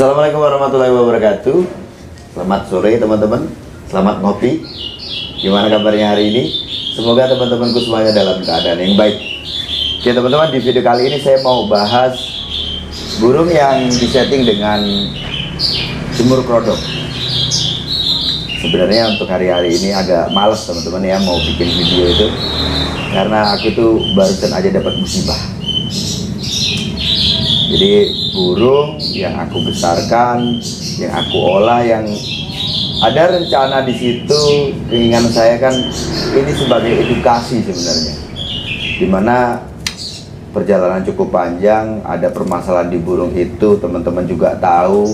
Assalamualaikum warahmatullahi wabarakatuh. Selamat sore teman-teman. Selamat ngopi. Gimana kabarnya hari ini? Semoga teman-temanku semuanya dalam keadaan yang baik. Oke teman-teman, di video kali ini saya mau bahas burung yang disetting dengan jemur kodok. Sebenarnya untuk hari-hari ini agak males teman-teman ya mau bikin video itu, karena aku tuh barusan aja dapat musibah. Jadi burung yang aku besarkan, yang aku olah, yang ada rencana di situ, keinginan saya kan ini sebagai edukasi sebenarnya. Dimana perjalanan cukup panjang, ada permasalahan di burung itu, teman-teman juga tahu.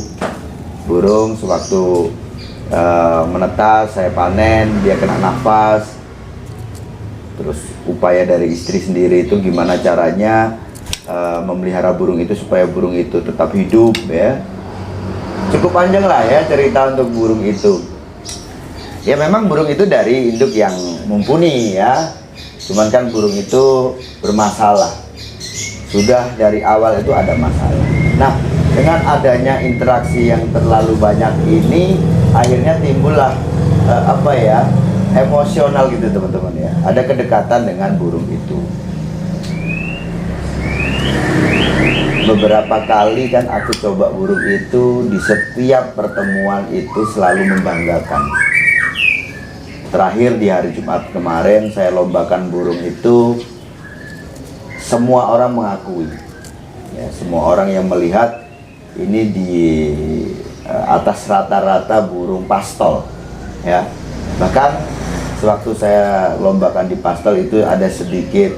Burung sewaktu menetas, saya panen, dia kena nafas. Terus upaya dari istri sendiri itu gimana caranya memelihara burung itu supaya burung itu tetap hidup ya. Cukup panjang lah ya cerita untuk burung itu. Ya memang burung itu dari induk yang mumpuni ya. Cuman kan burung itu bermasalah. Sudah dari awal itu ada masalah. Nah, dengan adanya interaksi yang terlalu banyak ini, akhirnya timbullah emosional gitu teman-teman ya. Ada kedekatan dengan burung itu. Beberapa kali kan aku coba burung itu, di setiap pertemuan itu selalu membanggakan. Terakhir di hari Jumat kemarin saya lombakan burung itu, semua orang mengakui ya, semua orang yang melihat ini di atas rata-rata burung pastol ya. Bahkan sewaktu saya lombakan di pastol itu ada sedikit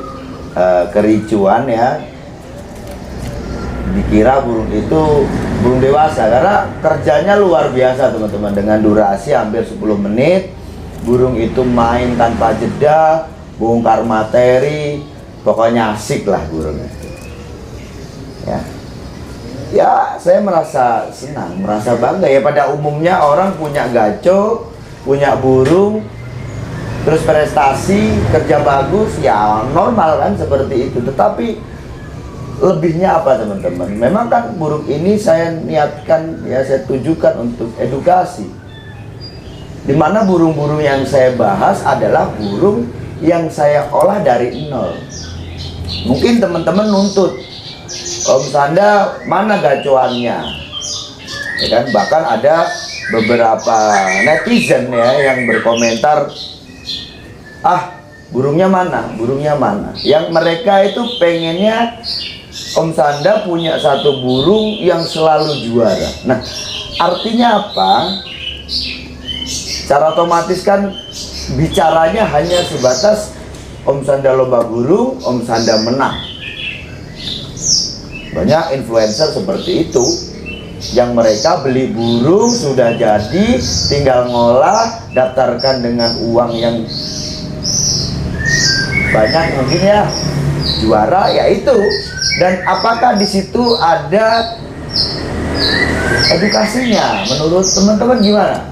kericuan ya, dikira burung itu burung dewasa karena kerjanya luar biasa teman-teman. Dengan durasi hampir 10 menit burung itu main tanpa jeda, bongkar materi, pokoknya asik lah burung itu ya, saya merasa senang, merasa bangga ya. Pada umumnya orang punya gaco, punya burung, terus prestasi, kerja bagus, ya normal kan seperti itu. Tetapi lebihnya apa teman-teman? Memang kan burung ini saya niatkan ya, saya tujukan untuk edukasi. Dimana burung-burung yang saya bahas adalah burung yang saya olah dari nol. Mungkin teman-teman nuntut, Om Sanda mana gacoannya? Ya kan? Bahkan ada beberapa netizen ya yang berkomentar, burungnya mana? Burungnya mana? Yang mereka itu pengennya Om Sanda punya satu burung yang selalu juara. Nah, artinya apa? Secara otomatis kan bicaranya hanya sebatas Om Sanda lomba burung, Om Sanda menang. Banyak influencer seperti itu, yang mereka beli burung sudah jadi, tinggal ngolah, daftarkan dengan uang yang banyak mungkin ya, juara ya itu. Dan apakah di situ ada edukasinya? Menurut teman-teman gimana?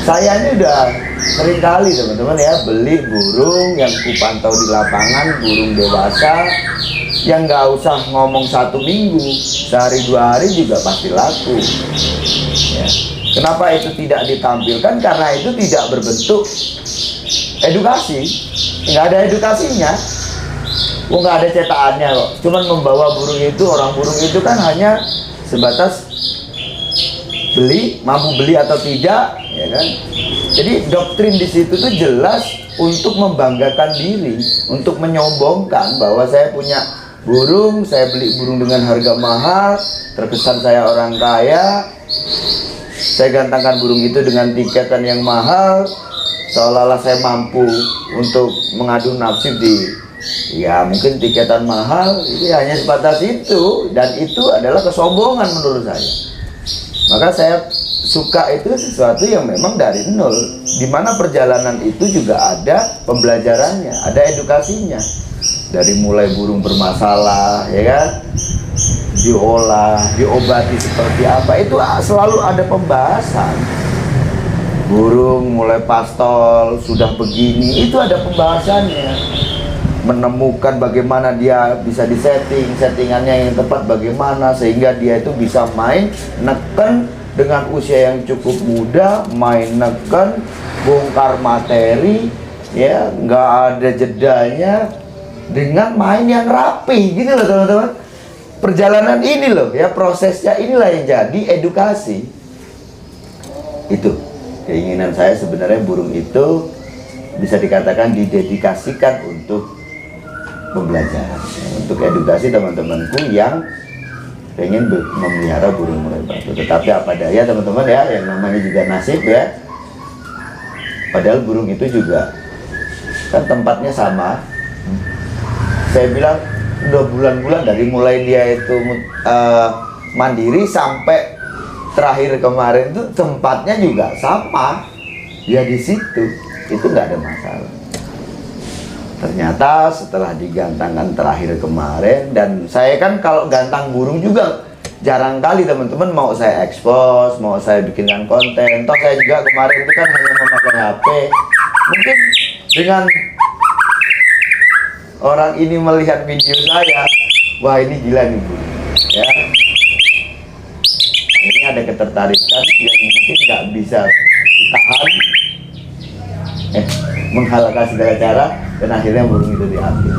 Saya ini udah sering kali teman-teman ya beli burung yang kupantau di lapangan, burung dewasa yang nggak usah ngomong 1 minggu, sehari 2 hari juga pasti laku ya. Kenapa itu tidak ditampilkan? Karena itu tidak berbentuk edukasi, nggak ada edukasinya. Nggak ada cetakannya kok, cuman membawa burung itu. Orang burung itu kan hanya sebatas beli, mampu beli atau tidak ya kan. Jadi doktrin di situ tuh jelas untuk membanggakan diri, untuk menyombongkan bahwa saya punya burung, saya beli burung dengan harga mahal, terkesan saya orang kaya, saya gantangkan burung itu dengan tiketan yang mahal, seolah-olah saya mampu untuk mengadu nasib di, ya mungkin tiketan mahal. Ini hanya sebatas itu, dan itu adalah kesombongan menurut saya. Maka saya suka itu sesuatu yang memang dari nol, dimana perjalanan itu juga ada pembelajarannya, ada edukasinya. Dari mulai burung bermasalah ya kan, diolah, diobati seperti apa, itu selalu ada pembahasan. Burung mulai pastol sudah begini, itu ada pembahasannya. menemukan bagaimana dia bisa disetting, settingannya yang tepat bagaimana sehingga dia itu bisa main neken dengan usia yang cukup muda, main neken, bongkar materi, ya nggak ada jedanya, dengan main yang rapi gitu loh teman-teman. Perjalanan ini loh ya, prosesnya inilah yang jadi edukasi. Itu keinginan saya sebenarnya, burung itu bisa dikatakan didedikasikan untuk pembelajaran, untuk edukasi teman-temanku yang pengen memelihara burung murai batu. Tetapi apa daya teman-teman ya, yang namanya juga nasib ya. Padahal burung itu juga kan tempatnya sama. Saya bilang udah bulan-bulan dari mulai dia itu mandiri sampai terakhir kemarin itu tempatnya juga sama. Ya di situ itu nggak ada masalah. Ternyata setelah digantangkan terakhir kemarin, dan saya kan kalau gantang burung juga jarang kali teman-teman mau saya expose, mau saya bikinkan konten. Toh saya juga kemarin itu kan hanya memakai HP. Mungkin dengan orang ini melihat video saya, wah ini gila nih Bu, ya. Ini ada ketertarikan yang mungkin nggak bisa ditahan, menghalalkan segala cara, dan akhirnya burung itu diambil.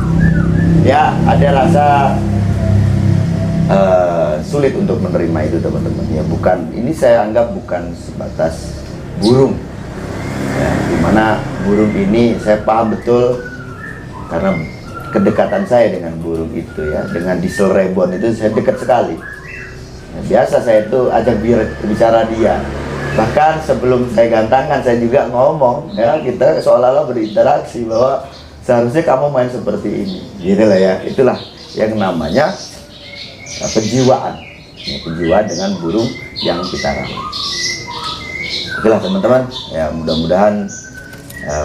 Ya ada rasa sulit untuk menerima itu teman-teman. Ya bukan, ini saya anggap bukan sebatas burung. Ya, dimana burung ini saya paham betul karena kedekatan saya dengan burung itu ya, dengan diesel reborn itu saya dekat sekali. Ya, biasa saya itu ajak bicara dia. Bahkan sebelum saya gantangkan saya juga ngomong ya, kita seolah-olah berinteraksi bahwa seharusnya kamu main seperti ini. Gitu lah ya, itulah yang namanya penjiwaan. Ya, penjiwaan dengan burung yang kita rawat. Oke lah teman-teman, ya mudah-mudahan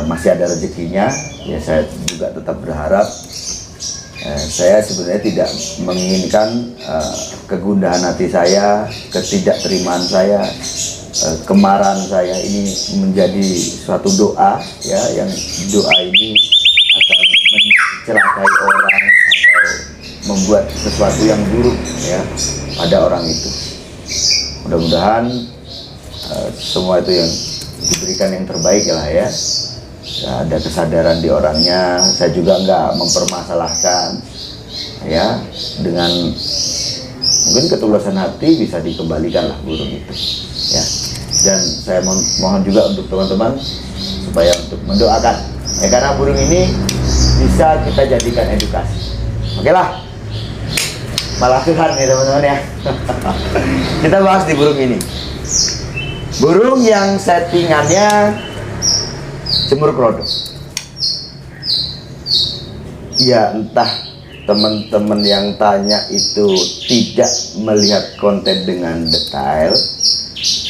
masih ada rezekinya. Ya saya juga tetap berharap. Saya sebenarnya tidak menginginkan kegundahan hati saya, ketidakterimaan saya, kemarahan saya ini menjadi suatu doa ya, yang doa ini akan mencelakai orang atau membuat sesuatu yang buruk ya pada orang itu. Mudah-mudahan semua itu yang diberikan yang terbaik lah ya. Ya, ada kesadaran di orangnya. Saya juga nggak mempermasalahkan ya, dengan mungkin ketulusan hati bisa dikembalikan lah burung itu ya. Dan saya mohon juga untuk teman-teman supaya untuk mendoakan ya, karena burung ini bisa kita jadikan edukasi. Oke lah, malah Tuhan nih teman-teman ya. Kita bahas di burung ini, burung yang settingannya jemur krodok. Ya entah teman-teman yang tanya itu tidak melihat konten dengan detail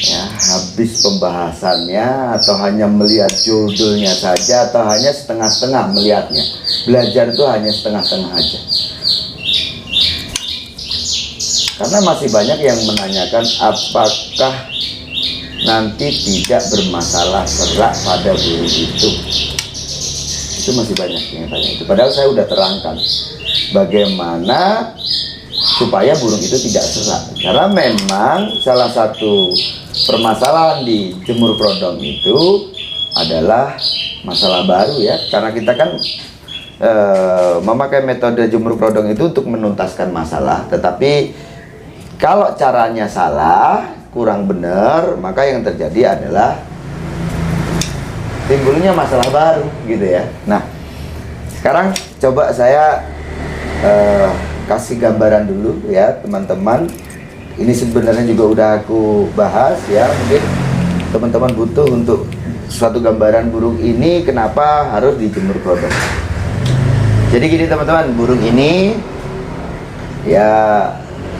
ya, habis pembahasannya, atau hanya melihat judulnya saja, atau hanya setengah-setengah melihatnya. Belajar itu hanya setengah-setengah aja. Karena masih banyak yang menanyakan apakah nanti tidak bermasalah serak pada burung itu. Itu masih banyak yang tanya itu. Padahal saya udah terangkan bagaimana supaya burung itu tidak serak. Karena memang salah satu permasalahan di jemur krodong itu adalah masalah baru ya. Karena kita kan memakai metode jemur krodong itu untuk menuntaskan masalah. Tetapi kalau caranya salah, kurang benar, maka yang terjadi adalah timbulnya masalah baru gitu ya. Nah, sekarang coba saya kasih gambaran dulu ya teman-teman. Ini sebenarnya juga udah aku bahas ya. Mungkin teman-teman butuh untuk suatu gambaran burung ini kenapa harus dijemur krodong. Jadi gini teman-teman, burung ini ya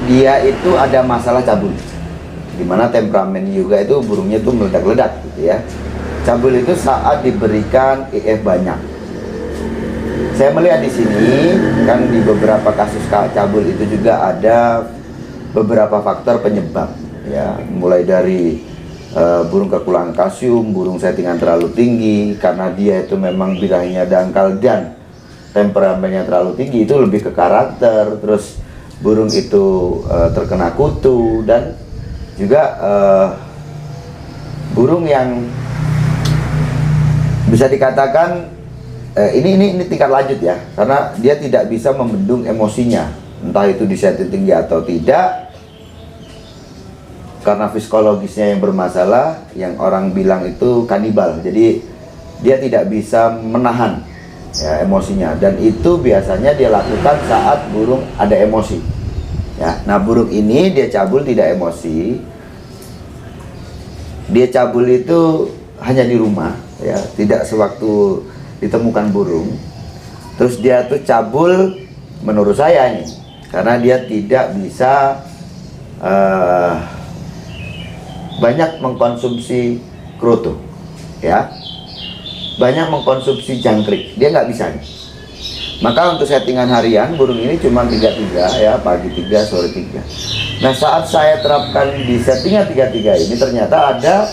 dia itu ada masalah cabul, dimana temperamen juga itu burungnya itu meledak-ledak gitu ya. Cabul itu saat diberikan IF banyak. Saya melihat di sini kan di beberapa kasus cabul itu juga ada beberapa faktor penyebab ya, mulai dari burung kekurangan kalsium, burung settingan terlalu tinggi karena dia itu memang birahinya dangkal dan temperamennya terlalu tinggi, itu lebih ke karakter. Terus burung itu terkena kutu, dan juga burung yang bisa dikatakan ini tingkat lanjut ya, karena dia tidak bisa membendung emosinya, entah itu disetting tinggi atau tidak, karena psikologisnya yang bermasalah, yang orang bilang itu kanibal. Jadi dia tidak bisa menahan ya emosinya, dan itu biasanya dia lakukan saat burung ada emosi ya. Nah, burung ini dia cabul tidak emosi, dia cabul itu hanya di rumah ya, tidak sewaktu ditemukan burung. Terus dia tuh cabul menurut saya ini karena dia tidak bisa banyak mengkonsumsi kroto ya, banyak mengkonsumsi jangkrik, dia nggak bisa nih. Maka untuk settingan harian burung ini cuma 3-3 ya, pagi 3 sore 3. Nah, saat saya terapkan di settingan 3-3 ini ternyata ada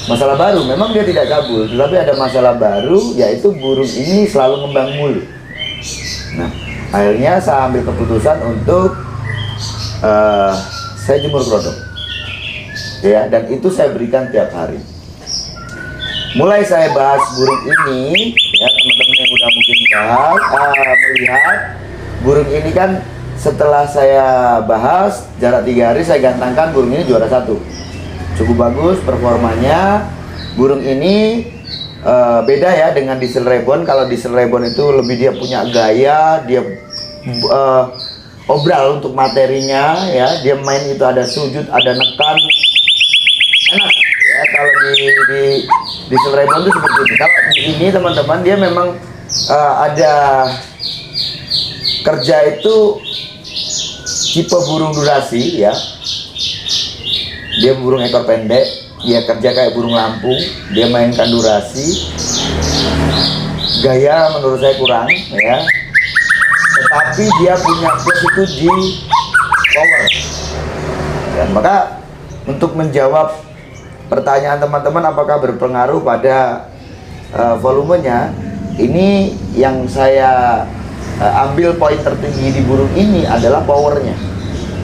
masalah baru. Memang dia tidak cabul, tetapi ada masalah baru, yaitu burung ini selalu ngembang mulu. Nah, akhirnya saya ambil keputusan untuk saya jemur kerodong ya, dan itu saya berikan tiap hari. Mulai saya bahas burung ini ya, teman-teman yang udah mungkin melihat burung ini kan, setelah saya bahas jarak 3 hari saya gantangkan, burung ini juara 1, cukup bagus performanya. Burung ini beda ya dengan Diesel Reborn. Kalau Diesel Reborn itu lebih dia punya gaya, dia obral untuk materinya ya, dia main itu ada sujud, ada nekan, enak ya. Kalau di Diesel Reborn itu seperti ini. Kalau di ini teman-teman, dia memang ada kerja itu tipe burung durasi ya. Dia burung ekor pendek, dia kerja kayak burung Lampung, dia mainkan durasi. Gaya menurut saya kurang ya, tetapi dia punya plus itu di power ya. Maka untuk menjawab pertanyaan teman-teman apakah berpengaruh pada volumenya, ini yang saya ambil poin tertinggi di burung ini adalah powernya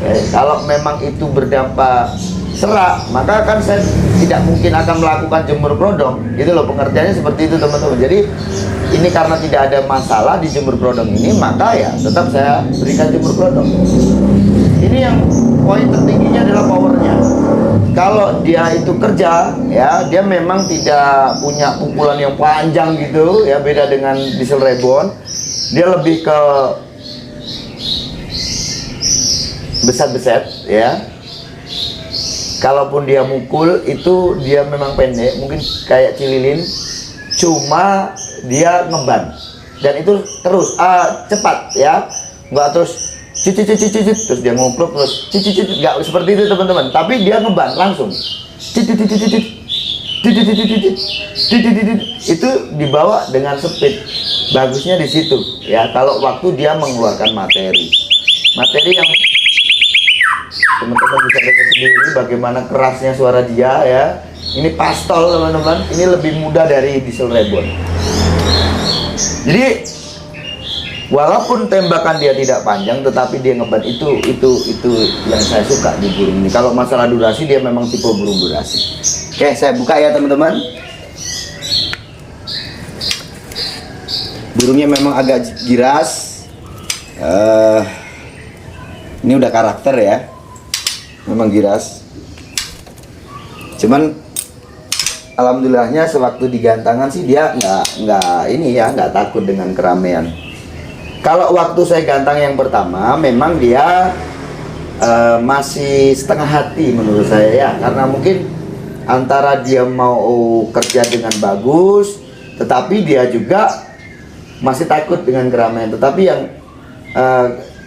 ya. Kalau memang itu berdampak serak, maka kan saya tidak mungkin akan melakukan jemur kerodong gitu loh, pengertiannya seperti itu teman-teman. Jadi ini karena tidak ada masalah di jemur kerodong ini, maka ya tetap saya berikan jemur kerodong. Ini yang poin tertingginya adalah powernya. Kalau dia itu kerja ya, dia memang tidak punya pukulan yang panjang gitu ya, beda dengan Diesel Reborn. Dia lebih ke beset-beset ya. Kalaupun dia mukul itu dia memang pendek, mungkin kayak cililin, cuma dia ngeban, dan itu terus cepat ya, nggak terus cicit terus dia ngukluk terus cicit, nggak seperti itu teman-teman. Tapi dia ngeban langsung cicit, itu dibawa dengan speed. Bagusnya di situ ya, kalau waktu dia mengeluarkan materi yang teman-teman bisa dengar sendiri bagaimana kerasnya suara dia ya. Ini pastol teman-teman, ini lebih mudah dari Diesel Reborn. Jadi walaupun tembakan dia tidak panjang, tetapi dia ngeban, itu yang saya suka di burung ini. Kalau masalah durasi, dia memang tipe burung durasi. Oke, saya buka ya teman-teman. Burungnya memang agak giras. Ini udah karakter ya, memang giras. Cuman alhamdulillahnya sewaktu digantangan sih dia nggak takut dengan keramaian. Kalau waktu saya gantang yang pertama, memang dia masih setengah hati menurut saya ya, karena mungkin antara dia mau kerja dengan bagus, tetapi dia juga masih takut dengan keramaian. Tetapi yang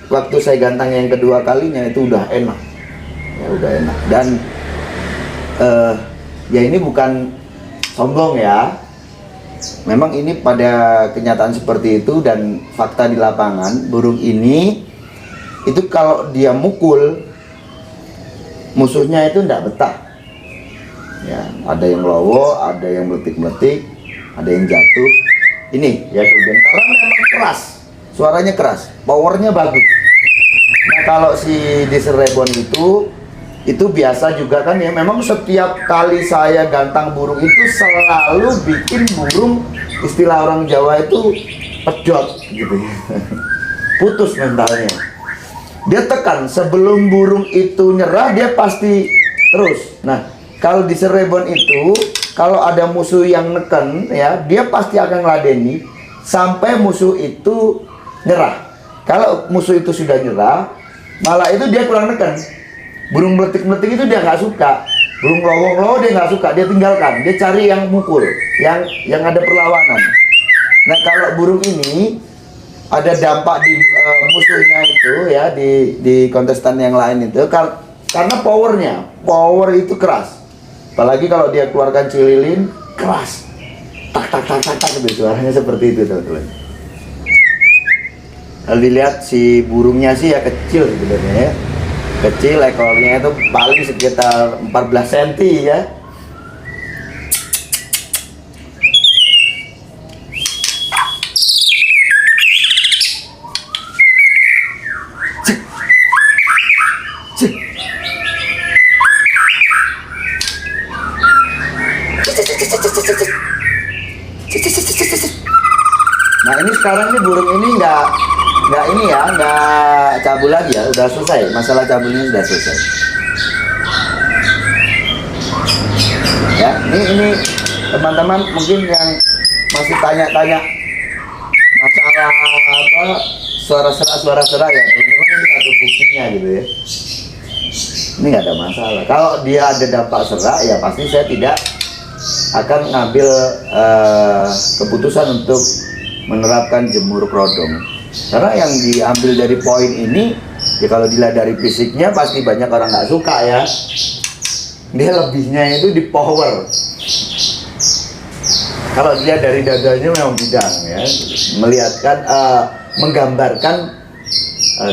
waktu saya gantang yang kedua kalinya itu udah enak ya, udah enak. Dan ya ini bukan sombong ya, memang ini pada kenyataan seperti itu dan fakta di lapangan. Burung ini itu kalau dia mukul musuhnya itu tidak betah ya, ada yang lowo, ada yang meletik-meletik, ada yang jatuh. Ini ya kemudian karena memang keras suaranya keras, powernya bagus. Nah kalau si diesel reborn itu biasa juga kan ya, memang setiap kali saya gantang burung itu selalu bikin burung, istilah orang Jawa itu pejot gitu ya. Putus mentalnya. Dia tekan sebelum burung itu nyerah, dia pasti terus. Nah kalau diesel reborn itu kalau ada musuh yang neken ya, dia pasti akan ngeladeni sampai musuh itu nyerah. Kalau musuh itu sudah nyerah, malah itu dia kurang neken. Burung meletik-meletik itu dia nggak suka. Burung lowong-lowong dia nggak suka, dia tinggalkan. Dia cari yang mukul, yang ada perlawanan. Nah kalau burung ini ada dampak di musuhnya itu ya, di kontestan yang lain itu karena power itu keras. Apalagi kalau dia keluarkan cililin keras, tak tak tak tak tak gitu, suaranya seperti itu teman-teman. Kalau dilihat si burungnya sih ya kecil sebenarnya ya, kecil, ekornya itu paling sekitar 14 cm ya. Nah ini sekarang nih burung ini nggak cabul lagi ya, udah selesai, masalah cabulnya sudah selesai. Ya ini teman-teman mungkin yang masih tanya-tanya masalah apa suara serak ya teman-teman, ini ada buktinya gitu ya. Ini nggak ada masalah. Kalau dia ada dampak serak ya pasti saya tidak akan ngambil keputusan untuk menerapkan jemur krodong. Karena yang diambil dari poin ini ya, kalau dilihat dari fisiknya pasti banyak orang nggak suka ya. Dia lebihnya itu di power. Kalau dilihat dari dadanya memang bidang ya, melihatkan menggambarkan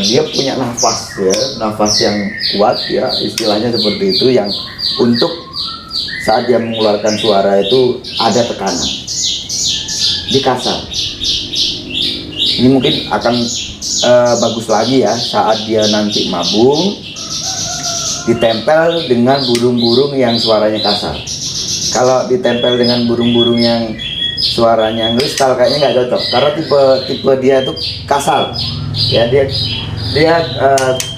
dia punya nafas ya, nafas yang kuat ya, istilahnya seperti itu, yang untuk saat dia mengeluarkan suara itu ada tekanan, di kasar. Ini mungkin akan bagus lagi ya saat dia nanti mabung ditempel dengan burung-burung yang suaranya kasar. Kalau ditempel dengan burung-burung yang suaranya kristal kayaknya nggak cocok, karena tipe dia itu kasar ya, dia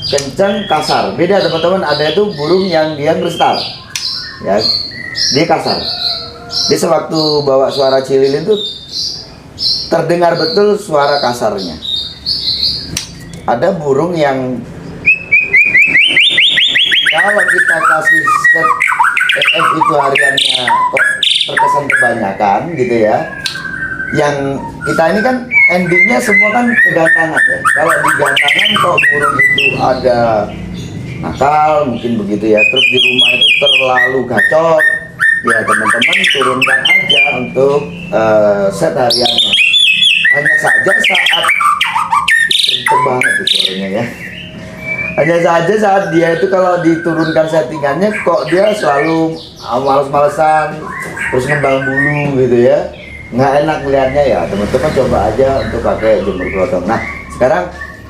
kencang kasar. Beda teman-teman, ada itu burung yang dia kristal ya, dia kasar. Dia sewaktu bawa suara cililin itu terdengar betul suara kasarnya. Ada burung yang kalau kita kasih set EF itu hariannya kok terkesan kebanyakan gitu ya. Yang kita ini kan endingnya semua kan kegantangan ya. Kalau di gantangan kok burung itu ada nakal mungkin begitu ya, terus di rumah itu terlalu gacor ya, teman-teman turunkan aja untuk set hariannya. Hanya saja saat kenceng banget tuh suaranya ya, hanya saja saat dia itu kalau diturunkan settingannya kok dia selalu males-malesan, terus ngembang bulu gitu ya, nggak enak melihatnya ya. Teman-teman coba aja untuk pakai jemur krodong. Nah sekarang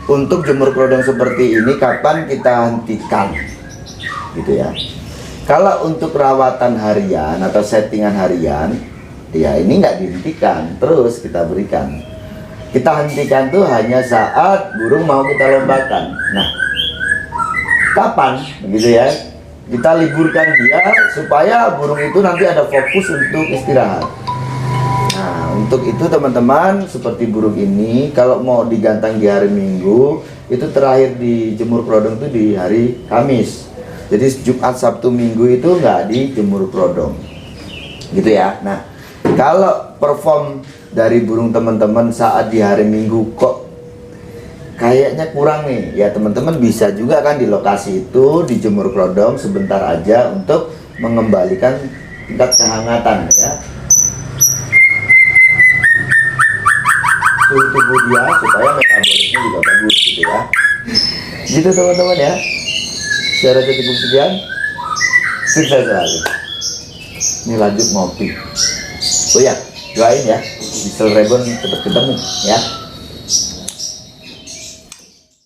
untuk jemur krodong seperti ini kapan kita hentikan gitu ya. Kalau untuk perawatan harian atau settingan harian ya ini nggak dihentikan, terus kita berikan. Kita hentikan tuh hanya saat burung mau kita lombakan. Nah kapan begitu ya, kita liburkan dia supaya burung itu nanti ada fokus untuk istirahat. Nah untuk itu teman-teman, seperti burung ini kalau mau digantang di hari Minggu itu terakhir dijemur krodong itu di hari Kamis. Jadi Jumat, Sabtu, Minggu itu nggak dijemur krodong gitu ya. Nah kalau perform dari burung teman-teman saat di hari Minggu kok kayaknya kurang nih ya, teman-teman bisa juga kan di lokasi itu dijemur krodong sebentar aja untuk mengembalikan tingkat kehangatan ya, suhu tubuh dia supaya metabolisme juga bagus gitu ya. Gitu teman-teman ya. Saya rasa cukup sekian. Sukses selalu. Ini lanjut ngopi. Oh ya, doain ya diesel reborn cepat ketemu ya.